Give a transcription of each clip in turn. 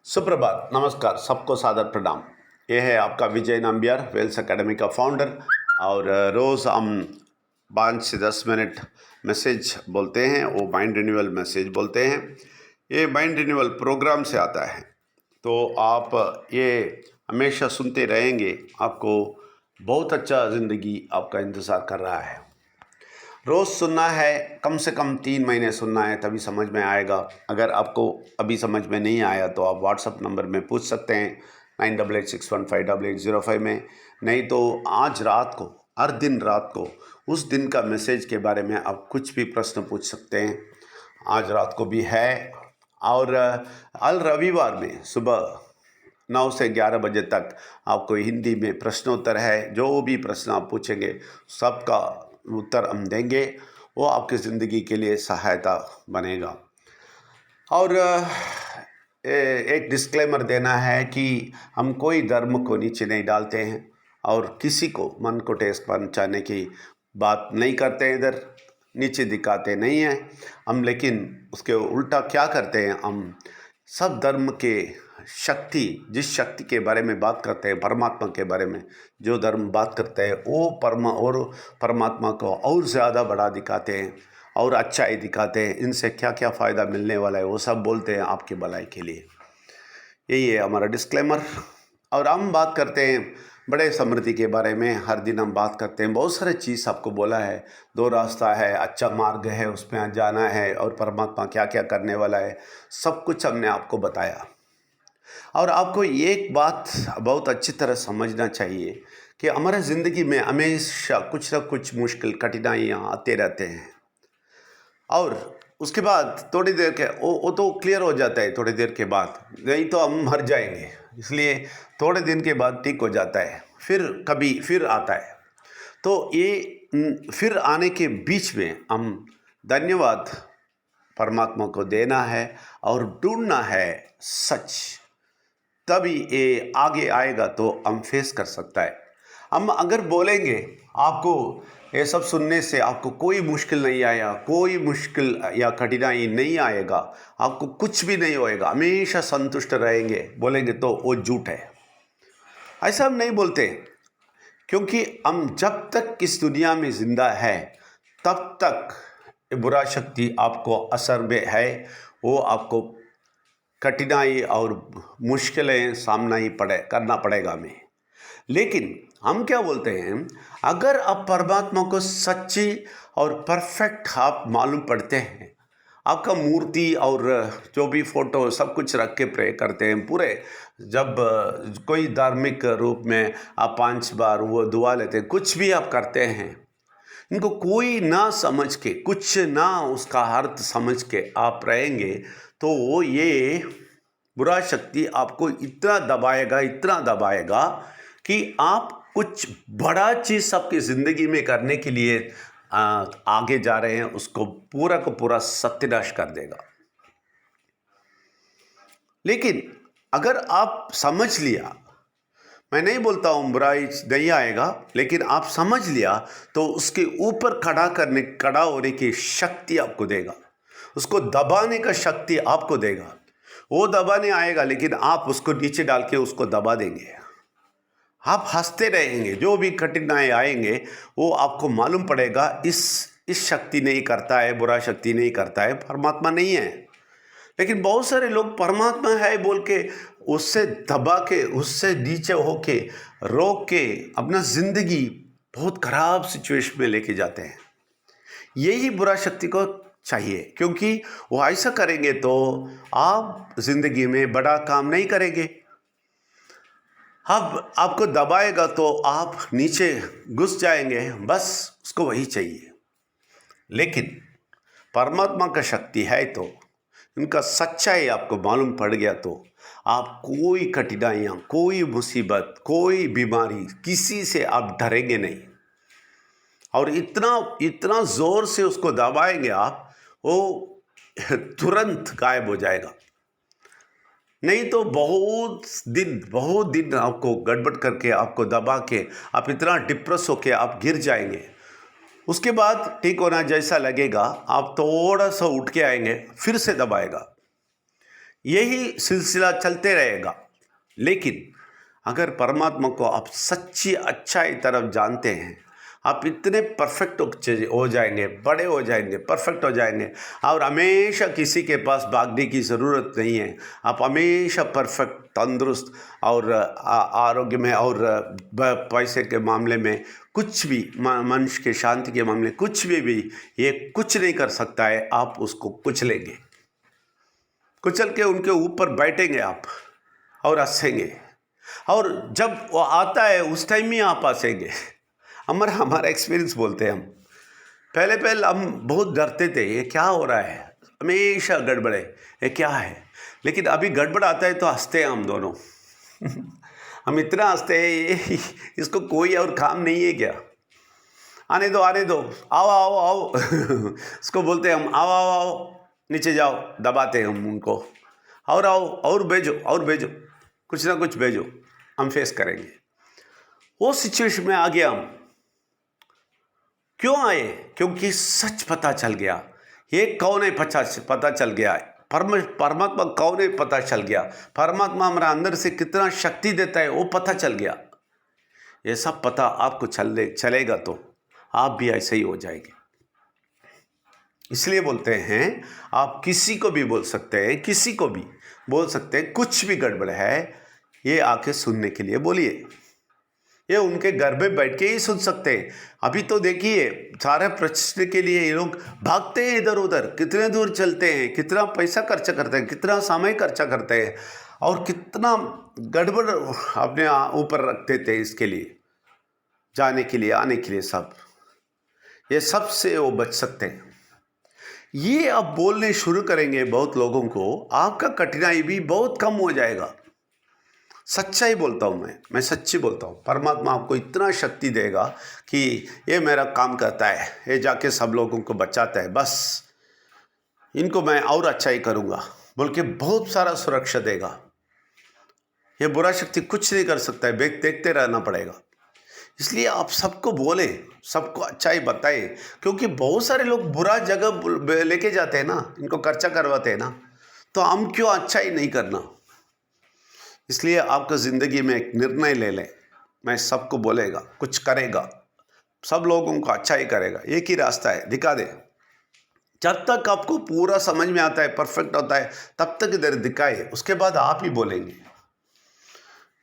सुप्रभात, नमस्कार, सबको सादर प्रणाम। ये है आपका विजय नंबियार, वेल्स एकेडमी का फाउंडर। और रोज़ हम 5 से 10 मिनट मैसेज बोलते हैं, वो माइंड रिन्यूअल मैसेज बोलते हैं। ये माइंड रिन्यूअल प्रोग्राम से आता है, तो आप ये हमेशा सुनते रहेंगे। आपको बहुत अच्छा ज़िंदगी आपका इंतज़ार कर रहा है। रोज़ सुनना है, कम से कम 3 महीने सुनना है, तभी समझ में आएगा। अगर आपको अभी समझ में नहीं आया तो आप व्हाट्सअप नंबर में पूछ सकते हैं 9886158805 में। नहीं तो आज रात को, हर दिन रात को उस दिन का मैसेज के बारे में आप कुछ भी प्रश्न पूछ सकते हैं। आज रात को भी है। और अल रविवार में सुबह 9 से 11 बजे तक आपको हिंदी में प्रश्नोत्तर है। जो भी प्रश्न आप पूछेंगे सबका उत्तर हम देंगे। वो आपकी ज़िंदगी के लिए सहायता बनेगा। और एक डिस्क्लेमर देना है कि हम कोई धर्म को नीचे नहीं डालते हैं और किसी को मन को ठेस पहुंचाने की बात नहीं करते, इधर नीचे दिखाते नहीं हैं हम। लेकिन उसके उल्टा क्या करते हैं, हम सब धर्म के शक्ति, जिस शक्ति के बारे में बात करते हैं, परमात्मा के बारे में जो धर्म बात करते हैं, वो परमात्मा को और ज़्यादा बड़ा दिखाते हैं और अच्छाई दिखाते हैं। इनसे क्या क्या फ़ायदा मिलने वाला है वो सब बोलते हैं आपकी भलाई के लिए। यही है हमारा डिस्क्लेमर। और हम बात करते हैं बड़े समृद्धि के बारे में। हर दिन हम बात करते हैं, बहुत सारे चीज़ आपको बोला है। 2 रास्ता है, अच्छा मार्ग है, उसमें जाना है, और परमात्मा क्या क्या करने वाला है, सब कुछ हमने आपको बताया। और आपको एक बात बहुत अच्छी तरह समझना चाहिए कि हमारे ज़िंदगी में हमेशा कुछ ना कुछ मुश्किल कठिनाइयाँ आते रहते हैं। और उसके बाद थोड़ी देर के वो तो क्लियर हो जाता है थोड़ी देर के बाद, नहीं तो हम मर जाएंगे। इसलिए थोड़े दिन के बाद ठीक हो जाता है, फिर कभी फिर आता है। तो ये फिर आने के बीच में हम धन्यवाद परमात्मा को देना है और ढूंढना है सच, तभी ये आगे आएगा तो हम फेस कर सकता है। हम अगर बोलेंगे आपको ये सब सुनने से आपको कोई मुश्किल नहीं आया, कोई मुश्किल या कठिनाई नहीं आएगा, आपको कुछ भी नहीं होएगा, हमेशा संतुष्ट रहेंगे, बोलेंगे तो वो झूठ है। ऐसा हम नहीं बोलते, क्योंकि हम जब तक इस दुनिया में जिंदा है तब तक ये बुरा शक्ति आपको असर में है। वो आपको कठिनाई और मुश्किलें सामना ही करना पड़ेगा हमें। लेकिन हम क्या बोलते हैं, अगर आप परमात्मा को सच्ची और परफेक्ट आप मालूम पड़ते हैं, आपका मूर्ति और जो भी फोटो सब कुछ रख के प्रे करते हैं पूरे, जब कोई धार्मिक रूप में आप 5 बार वो दुआ लेते हैं, कुछ भी आप करते हैं, इनको कोई ना समझ के, कुछ ना उसका अर्थ समझ के आप रहेंगे, तो ये बुरा शक्ति आपको इतना दबाएगा, इतना दबाएगा कि आप कुछ बड़ा चीज़ आपकी ज़िंदगी में करने के लिए आगे जा रहे हैं, उसको पूरा को पूरा सत्यानाश कर देगा। लेकिन अगर आप समझ लिया, मैं नहीं बोलता हूँ बुराई नहीं आएगा, लेकिन आप समझ लिया तो उसके ऊपर खड़ा होने की शक्ति आपको देगा, उसको दबाने का शक्ति आपको देगा। वो दबाने आएगा, लेकिन आप उसको नीचे डाल के उसको दबा देंगे। आप हंसते रहेंगे, जो भी कठिनाई आएंगे वो आपको मालूम पड़ेगा इस शक्ति नहीं करता है, बुरा शक्ति नहीं करता है, परमात्मा नहीं है। लेकिन बहुत सारे लोग परमात्मा है बोल के उससे दबा के, उससे नीचे होके, रोक के अपना जिंदगी बहुत खराब सिचुएशन में लेके जाते हैं। यही बुरा शक्ति को चाहिए, क्योंकि वो ऐसा करेंगे तो आप जिंदगी में बड़ा काम नहीं करेंगे। अब आपको दबाएगा तो आप नीचे घुस जाएंगे, बस उसको वही चाहिए। लेकिन परमात्मा का शक्ति है तो, इनका सच्चाई आपको मालूम पड़ गया तो आप कोई कठिनाइयाँ, कोई मुसीबत, कोई बीमारी, किसी से आप डरेंगे नहीं। और इतना ज़ोर से उसको दबाएंगे आप, वो तुरंत गायब हो जाएगा। नहीं तो बहुत दिन आपको गड़बड़ करके, आपको दबा के, आप इतना डिप्रेस होके आप गिर जाएंगे। उसके बाद ठीक होना जैसा लगेगा, आप थोड़ा सा उठ के आएंगे, फिर से दबाएगा। यही सिलसिला चलते रहेगा। लेकिन अगर परमात्मा को आप सच्ची अच्छाई तरफ जानते हैं, आप इतने परफेक्ट हो जाएंगे, बड़े हो जाएंगे, परफेक्ट हो जाएंगे, और हमेशा किसी के पास भागने की ज़रूरत नहीं है। आप हमेशा परफेक्ट, तंदुरुस्त और आरोग्य में और पैसे के मामले में कुछ भी, मनुष्य के शांति के मामले कुछ भी ये कुछ नहीं कर सकता है। आप उसको कुचलेंगे, कुचल के उनके ऊपर बैठेंगे आप और हंसेंगे, और जब वो आता है उस टाइम ही आप हंसेंगे। हमारा एक्सपीरियंस बोलते हैं हम। पहले हम बहुत डरते थे, ये क्या हो रहा है, हमेशा गड़बड़े, ये क्या है। लेकिन अभी गड़बड़ आता है तो हंसते हैं हम दोनों। हम इतना हंसते हैं, ये इसको कोई और काम नहीं है क्या, आने दो, आओ आओ आओ। इसको बोलते हैं हम, आओ आओ आओ, नीचे जाओ, दबाते हैं हम उनको, और आओ, और भेजो, कुछ ना कुछ भेजो, हम फेस करेंगे। वो सिचुएशन में आ गया हम। क्यों आए? क्योंकि सच पता चल गया, ये कौन है पता चल गया है, परमात्मा कौन है पता चल गया, परमात्मा हमारे अंदर से कितना शक्ति देता है वो पता चल गया। ये सब पता आपको चलेगा तो आप भी ऐसे ही हो जाएंगे। इसलिए बोलते हैं, आप किसी को भी बोल सकते हैं, किसी को भी बोल सकते हैं, कुछ भी गड़बड़ है, ये आके सुनने के लिए बोलिए। ये उनके घर में बैठ के ही सुन सकते हैं। अभी तो देखिए, सारे प्रश्न के लिए ये लोग भागते हैं इधर उधर, कितने दूर चलते हैं, कितना पैसा खर्चा करते हैं, कितना समय खर्चा करते हैं, और कितना गड़बड़ अपने ऊपर रखते थे इसके लिए, जाने के लिए, आने के लिए, सब ये सब से वो बच सकते हैं। ये अब बोलने शुरू करेंगे बहुत लोगों को, आपका कठिनाई भी बहुत कम हो जाएगा। सच्चाई बोलता हूँ मैं सच्ची बोलता हूँ। परमात्मा आपको इतना शक्ति देगा कि ये मेरा काम करता है, ये जाके सब लोगों को बचाता है, बस इनको मैं और अच्छा ही करूँगा बोल के बहुत सारा सुरक्षा देगा। ये बुरा शक्ति कुछ नहीं कर सकता है, देखते रहना पड़ेगा। इसलिए आप सबको बोले, सबको अच्छाई बताएं, क्योंकि बहुत सारे लोग बुरा जगह लेके जाते हैं ना, इनको खर्चा करवाते हैं ना, तो हम क्यों अच्छा ही नहीं करना। इसलिए आपको ज़िंदगी में एक निर्णय ले लें, मैं सबको बोलेगा, कुछ करेगा, सब लोगों को अच्छा ही करेगा, एक ही रास्ता है, दिखा दे। जब तक आपको पूरा समझ में आता है, परफेक्ट होता है, तब तक इधर दिखाए, उसके बाद आप ही बोलेंगे।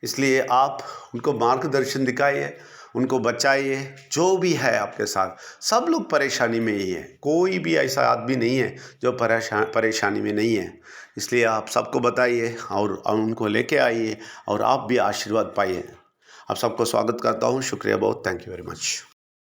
इसलिए आप उनको मार्गदर्शन दिखाइए, उनको बचाइए। जो भी है आपके साथ, सब लोग परेशानी में ही है, कोई भी ऐसा आदमी नहीं है जो परेशानी में नहीं है। इसलिए आप सबको बताइए और उनको लेके आइए, और आप भी आशीर्वाद पाइए। आप सबको स्वागत करता हूँ। शुक्रिया बहुत, थैंक यू वेरी मच।